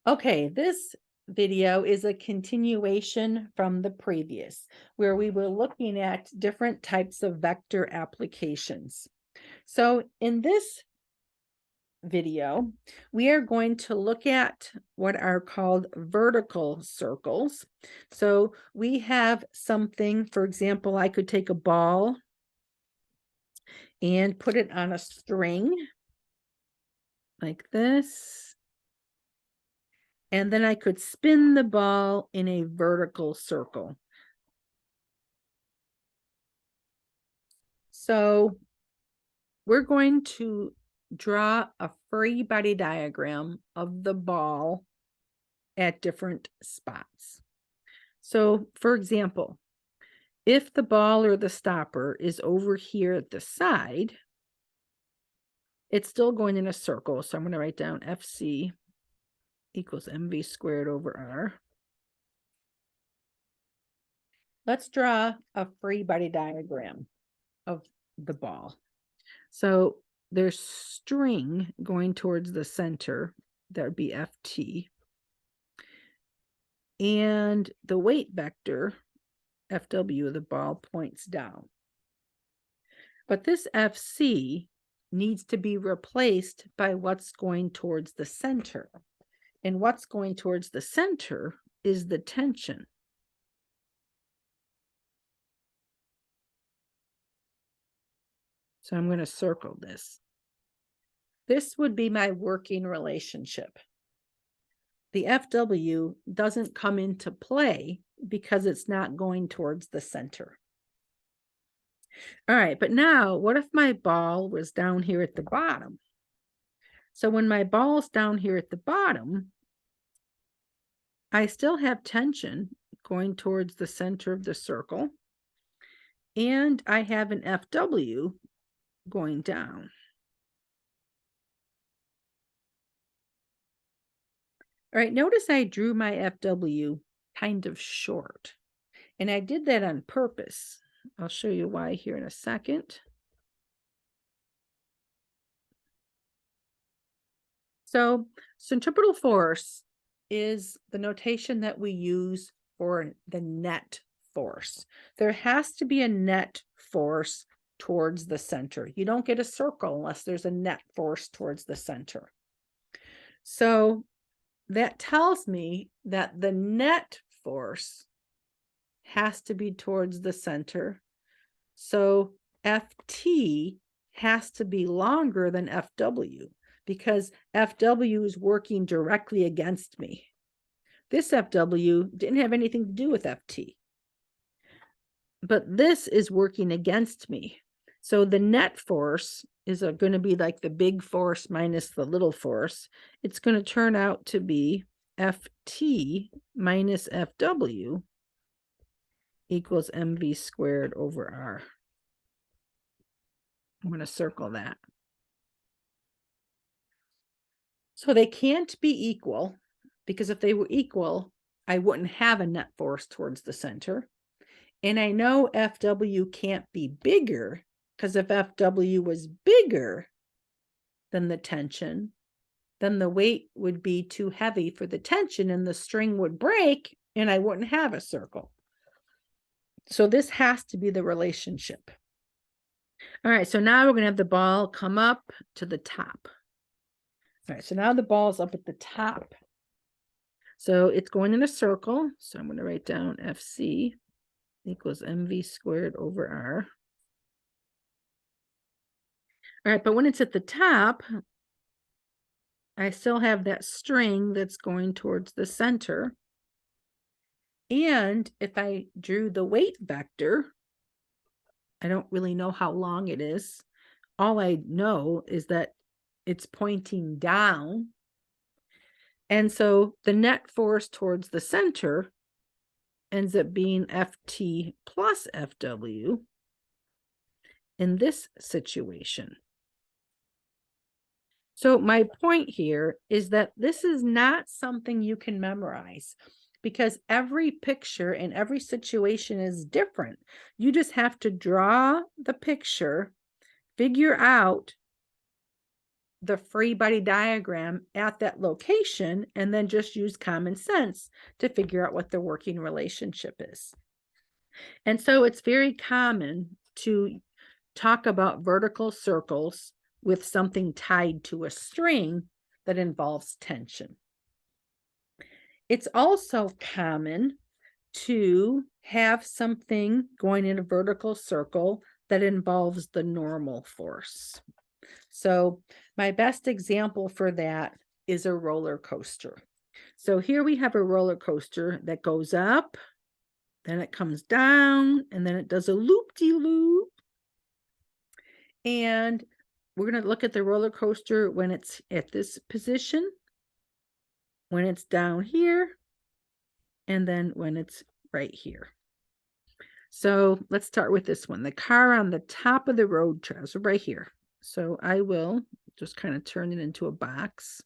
Okay, this video is a continuation from the previous, where we were looking at different types of vector applications. So in this video, we are going to look at what are called vertical circles. So we have something, for example, I could take a ball and put it on a string like this. And then I could spin the ball in a vertical circle. So we're going to draw a free body diagram of the ball at different spots. So for example, if the ball or the stopper is over here at the side, it's still going in a circle. So I'm going to write down FC equals mv squared over r. Let's draw a free body diagram of the ball. So there's string going towards the center, that would be FT. And the weight vector, FW, the ball points down. But this FC needs to be replaced by what's going towards the center. And what's going towards the center is the tension. So I'm going to circle this. This would be my working relationship. The FW doesn't come into play because it's not going towards the center. All right, but now what if my ball was down here at the bottom? So when my ball's down here at the bottom, I still have tension going towards the center of the circle, and I have an FW going down. All right, notice I drew my FW kind of short, and I did that on purpose. I'll show you why here in a second. So centripetal force is the notation that we use for the net force. There has to be a net force towards the center. You don't get a circle unless there's a net force towards the center. So that tells me that the net force has to be towards the center. So FT has to be longer than FW because FW is working directly against me. This FW didn't have anything to do with FT, but this is working against me. So the net force is going to be like the big force minus the little force. It's going to turn out to be FT minus FW equals mv squared over r. I'm going to circle that. So they can't be equal, because if they were equal, I wouldn't have a net force towards the center. And I know FW can't be bigger, because if FW was bigger than the tension, then the weight would be too heavy for the tension and the string would break and I wouldn't have a circle. So this has to be the relationship. All right, so now we're going to have the ball come up to the top. All right, so now the ball's up at the top. So it's going in a circle. So I'm going to write down FC equals mv squared over r. All right, but when it's at the top, I still have that string that's going towards the center. And if I drew the weight vector, I don't really know how long it is. All I know is that it's pointing down. And so the net force towards the center ends up being FT plus FW in this situation. So my point here is that this is not something you can memorize because every picture and every situation is different. You just have to draw the picture, figure out the free body diagram at that location and then just use common sense to figure out what the working relationship is. And so it's very common to talk about vertical circles with something tied to a string that involves tension. It's also common to have something going in a vertical circle that involves the normal force. So my best example for that is a roller coaster. So here we have a roller coaster that goes up, then it comes down, and then it does a loop-de-loop. And we're going to look at the roller coaster when it's at this position, when it's down here, and then when it's right here. So let's start with this one. The car on the top of the road trails right here. So I will just kind of turn it into a box.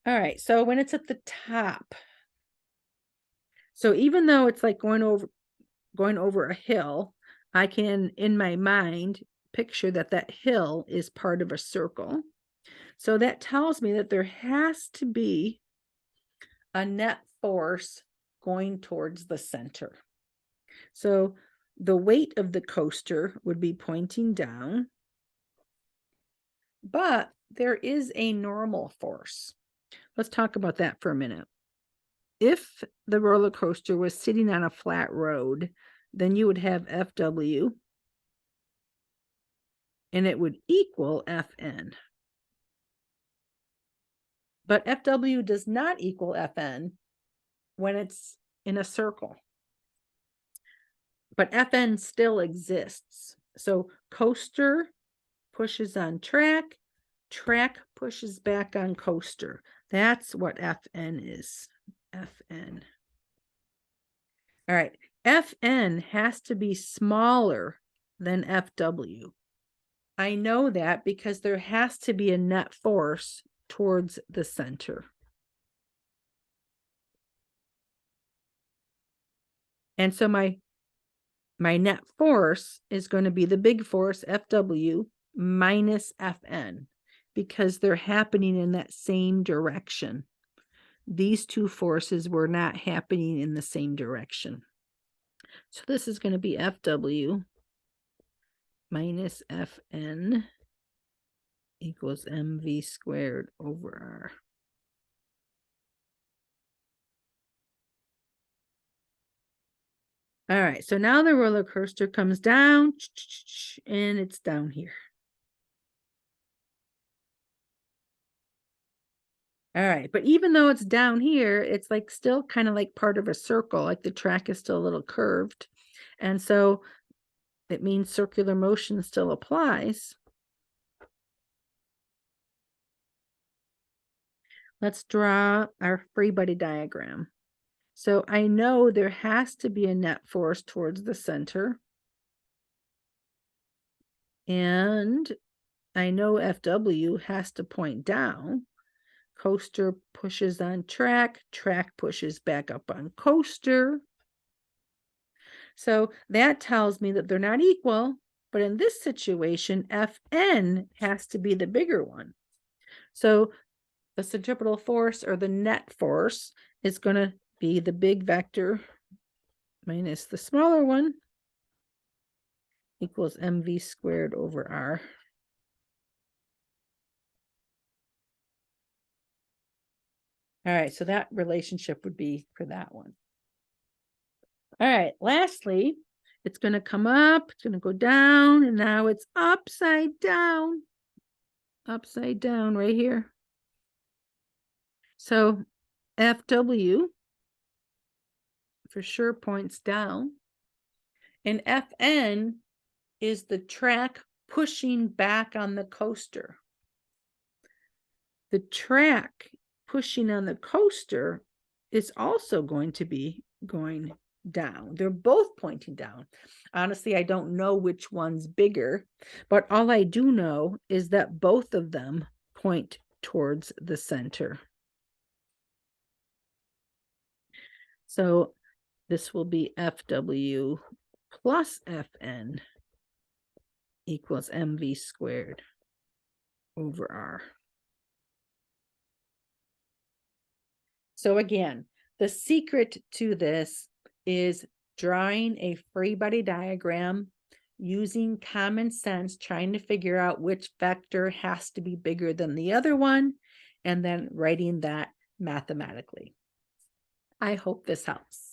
All right, so when it's at the top, so even though it's like going over a hill, I can, in my mind, picture that that hill is part of a circle. So that tells me that there has to be a net force going towards the center. So the weight of the coaster would be pointing down, but there is a normal force. Let's talk about that for a minute. If the roller coaster was sitting on a flat road, then you would have FW, and it would equal Fn. But FW does not equal Fn when it's in a circle. But Fn still exists. So coaster pushes on track, track pushes back on coaster. That's what Fn is. Fn. All right. Fn has to be smaller than Fw. I know that because there has to be a net force towards the center. And so my net force is going to be the big force, Fw, minus Fn, because they're happening in that same direction. These two forces were not happening in the same direction. So this is going to be Fw minus Fn equals mv squared over r. All right, so now the roller coaster comes down, and it's down here. All right, but even though it's down here, it's like still kind of like part of a circle, like the track is still a little curved. And so it means circular motion still applies. Let's draw our free body diagram. So I know there has to be a net force towards the center. And I know FW has to point down. Coaster pushes on track, track pushes back up on coaster. So that tells me that they're not equal, but in this situation, Fn has to be the bigger one. So the centripetal force, or the net force, is going to be the big vector minus the smaller one equals mv squared over r. All right, so that relationship would be for that one. All right, lastly, it's going to come up, it's going to go down, and now it's upside down right here. So FW for sure points down, and Fn is the track pushing back on the coaster. The track pushing on the coaster is also going to be going down. They're both pointing down. Honestly, I don't know which one's bigger, but all I do know is that both of them point towards the center. So this will be FW plus Fn equals mv squared over R. So again, the secret to this is drawing a free body diagram, using common sense, trying to figure out which vector has to be bigger than the other one, and then writing that mathematically. I hope this helps.